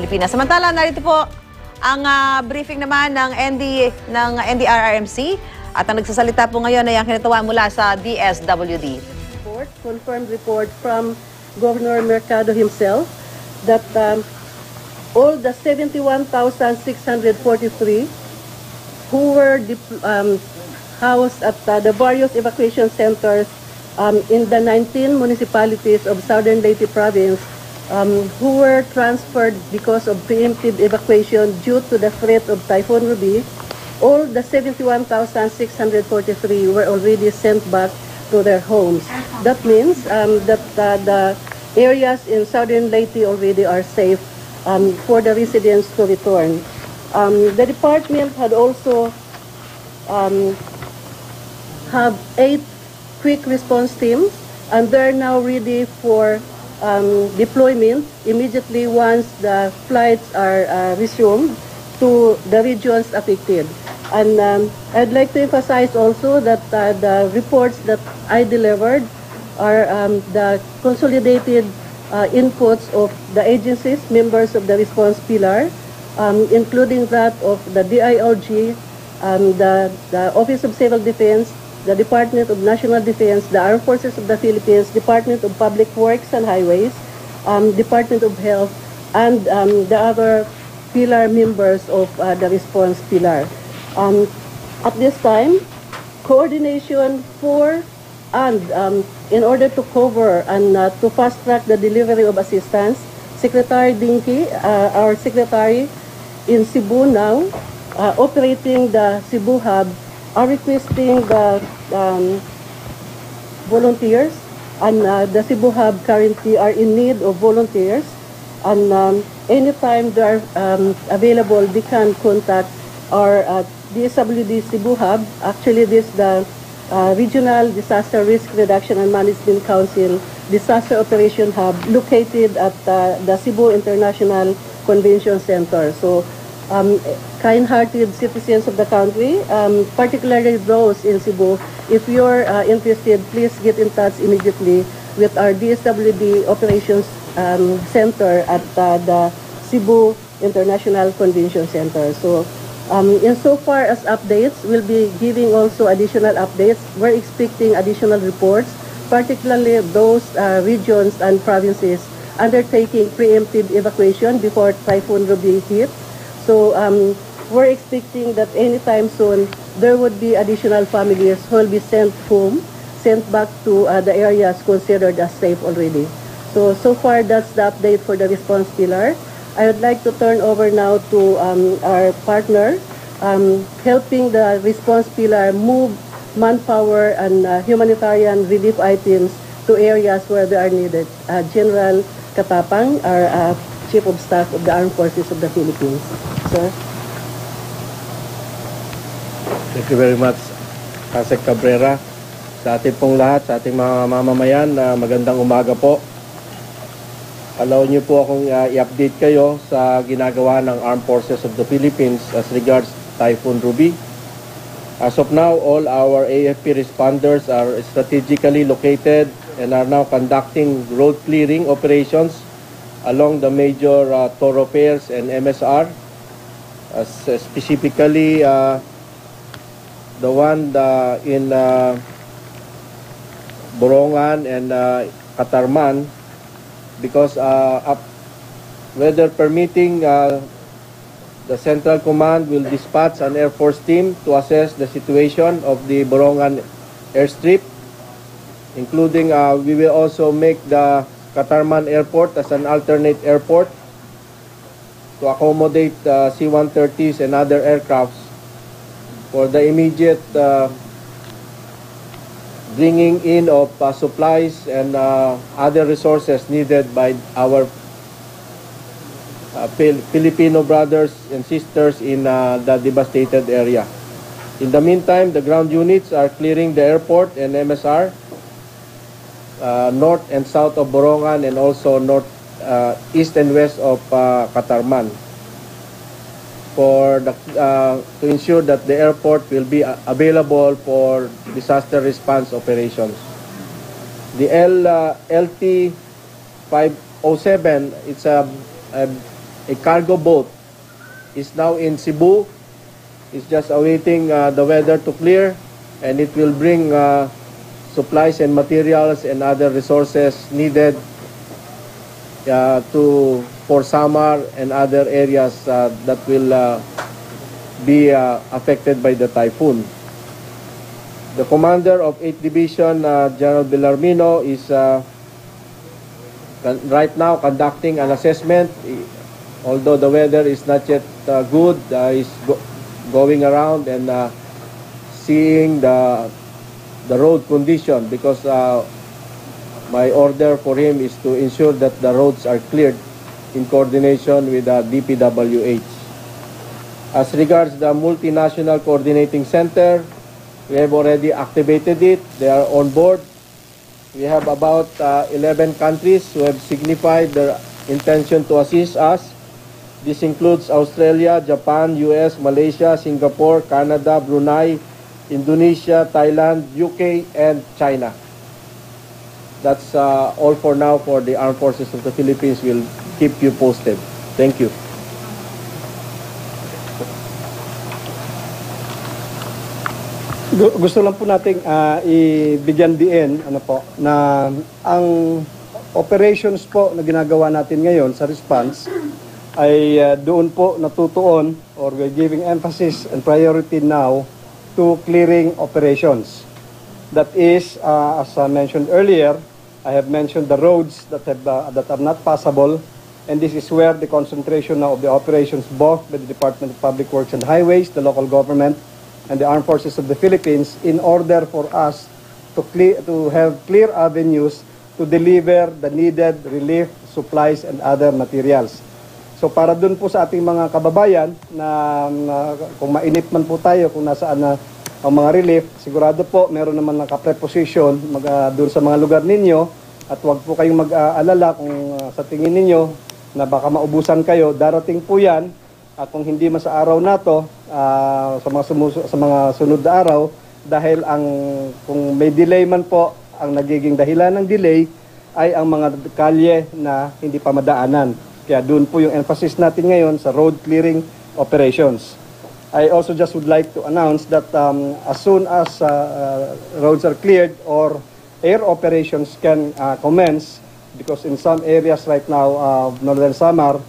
Pilipinas. Samantala, narito po ang briefing naman ng NDRRMC at ang nagsasalita po ngayon ay ang kinatawa mula sa DSWD. Confirmed report from Governor Mercado himself that all the 71,643 who were housed at the various evacuation centers in the 19 municipalities of Southern Leyte Province who were transferred because of preemptive evacuation due to the threat of Typhoon Ruby, all the 71,643 were already sent back to their homes. That means that the areas in Southern Leyte already are safe for the residents to return. The department had also have 8 quick response teams, and they're now ready for deployment immediately once the flights are resumed to the regions affected. And I'd like to emphasize also that the reports that I delivered are the consolidated inputs of the agencies, members of the response pillar, including that of the DILG, the Office of Civil Defense, the Department of National Defense, the Armed Forces of the Philippines, Department of Public Works and Highways, Department of Health, and the other pillar members of the response pillar. At this time, coordination for and in order to cover and to fast-track the delivery of assistance, Secretary Dinky, our secretary in Cebu now, operating the Cebu Hub, are requesting the volunteers, and the Cebu Hub currently are in need of volunteers, and anytime they are available, they can contact our DSWD Cebu Hub. Actually, this is the Regional Disaster Risk Reduction and Management Council Disaster Operation Hub located at the Cebu International Convention Center. So, kind-hearted citizens of the country, particularly those in Cebu, if you're interested, please get in touch immediately with our DSWD Operations Center at the Cebu International Convention Center. So, insofar as updates, we'll be giving also additional updates. We're expecting additional reports, particularly those regions and provinces undertaking preemptive evacuation before Typhoon Ruby hit. So we're expecting that anytime soon there would be additional families who will be sent home, sent back to the areas considered as safe already. So far that's the update for the response pillar. I would like to turn over now to our partner, helping the response pillar move manpower and humanitarian relief items to areas where they are needed. General Katapang, our Chief of Staff of the Armed Forces of the Philippines. Sir. Thank you very much, Asek Cabrera. Sa ating pong lahat, sa ating mga mamamayan, magandang umaga po. Allow niyo po akong i-update kayo sa ginagawa ng Armed Forces of the Philippines as regards Typhoon Ruby. As of now, all our AFP responders are strategically located and are now conducting road clearing operations along the major thoroughfares and MSR, specifically the one in Borongan and Katarman, because weather permitting, the Central Command will dispatch an Air Force team to assess the situation of the Borongan airstrip, including we will also make the Katarman Airport as an alternate airport to accommodate C-130s and other aircrafts for the immediate bringing in of supplies and other resources needed by our Filipino brothers and sisters in the devastated area. In the meantime, the ground units are clearing the airport and MSR north and south of Borongan, and also north, east and west of Katarman, for to ensure that the airport will be available for disaster response operations. The LT 507, it's a A cargo boat is now in Cebu. It's just awaiting the weather to clear, and it will bring supplies and materials and other resources needed for Samar and other areas that will be affected by the typhoon. The commander of 8th Division, General Villarmino, is right now conducting an assessment. Although the weather is not yet good, he's going around and seeing the road condition, because my order for him is to ensure that the roads are cleared in coordination with the DPWH. As regards the Multinational Coordinating Center, we have already activated it. They are on board. We have about 11 countries who have signified their intention to assist us. This includes Australia, Japan, US, Malaysia, Singapore, Canada, Brunei, Indonesia, Thailand, UK, and China. That's all for now for the Armed Forces of the Philippines. We'll keep you posted. Thank you. Gusto lang po nating ibigyan diin na ang operations po na ginagawa natin ngayon sa response ay doon po natutuon, or we're giving emphasis and priority now to clearing operations. That is, as I mentioned earlier, I have mentioned the roads that are not passable, and this is where the concentration now of the operations, both by the Department of Public Works and Highways, the local government, and the Armed Forces of the Philippines, in order for us to have clear avenues to deliver the needed relief, supplies, and other materials. So para dun po sa ating mga kababayan na kung mainip man po tayo kung nasaan na ang mga relief, sigurado po meron naman naka-preposition dun sa mga lugar ninyo, at huwag po kayong mag-aalala kung sa tingin ninyo na baka maubusan kayo. Darating po yan, kung hindi man sa araw na to, sa mga sunod na araw, dahil kung may delay man po, ang nagiging dahilan ng delay ay ang mga kalye na hindi pa madaanan. Kaya doon po yung emphasis natin ngayon sa road clearing operations. I also just would like to announce that as soon as roads are cleared or air operations can commence, because in some areas right now of Northern Samar,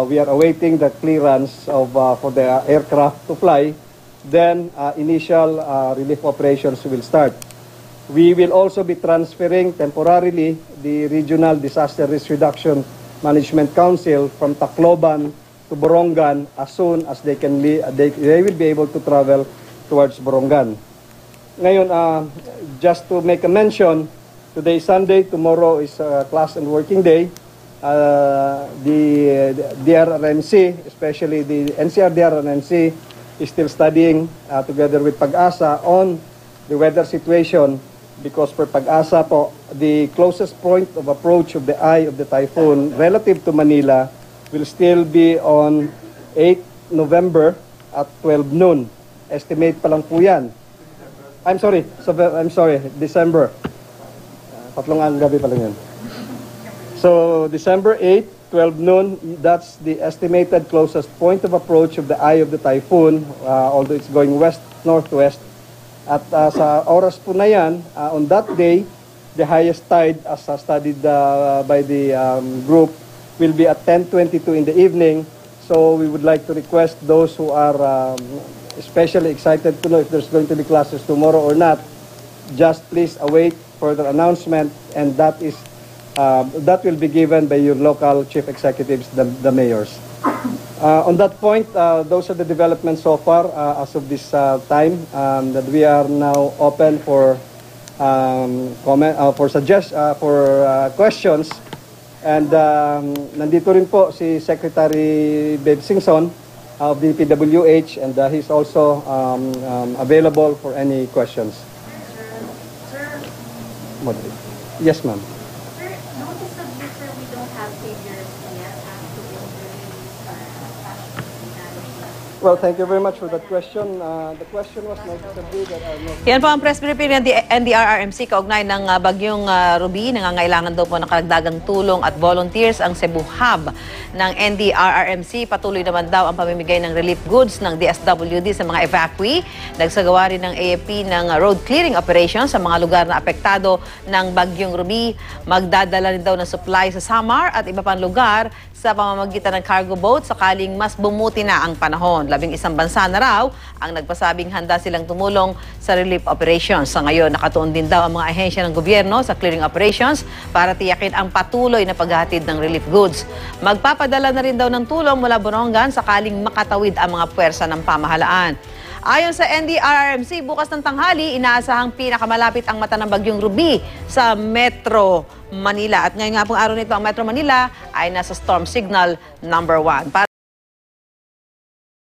we are awaiting the clearance for the aircraft to fly, then initial relief operations will start. We will also be transferring temporarily the Regional Disaster Risk Reduction Management Council from Tacloban to Borongan as soon as they will be able to travel towards Borongan. Ngayon, just to make a mention, today is Sunday, tomorrow is class and working day. The DRRMC, especially the NCR-DRRMC, is still studying together with Pag-asa on the weather situation, because for Pag-asa po, the closest point of approach of the eye of the typhoon relative to Manila will still be on 8 November at 12 noon. Estimate pa lang po yan. I'm sorry, December. Tatlong gabi pa lang yan. So, December 8, 12 noon, that's the estimated closest point of approach of the eye of the typhoon, although it's going west-northwest. At sa oras po na yan, on that day, the highest tide, as studied by the group, will be at 10:22 in the evening. So we would like to request those who are especially excited to know if there's going to be classes tomorrow or not, just please await further announcement, and that will be given by your local chief executives, the mayors. On that point, those are the developments so far as of this time, that we are now open for questions. And nandito rin po si Secretary Babe Singson of the PWH, and he's also available for any questions. Sir? Yes, ma'am. Sir, noticeably, sir, we don't have figures yet as to the injuries or casualties damage. Well, thank you very much for that question. The question was noticeably that Yan po ang press briefing ng NDRRMC kaugnay ng bagyong Ruby. Nangangailangan daw po ng karagdagang tulong at volunteers ang Cebu Hub ng NDRRMC. Patuloy naman daw ang pamimigay ng relief goods ng DSWD sa mga evacuee. Nagsagawa rin ng AFP ng road clearing operations sa mga lugar na apektado ng bagyong Ruby. Magdadala rin daw ng supply sa Samar at iba pang lugar sa pamamagitan ng cargo boat sakaling mas bumuti na ang panahon. 11 bansa na raw ang nagpasabing handa silang tumulong sa relief operations. Sa ngayon, nakatuon din daw ang mga ahensya ng gobyerno sa clearing operations para tiyakin ang patuloy na paghahatid ng relief goods. Magpapadala na rin daw ng tulong mula Borongan sakaling makatawid ang mga puwersa ng pamahalaan. Ayon sa NDRRMC, bukas ng tanghali, inaasahang pinakamalapit ang mata ng bagyong Ruby sa Metro Manila. At ngayon nga pong araw nito, ang Metro Manila ay nasa storm signal number 1.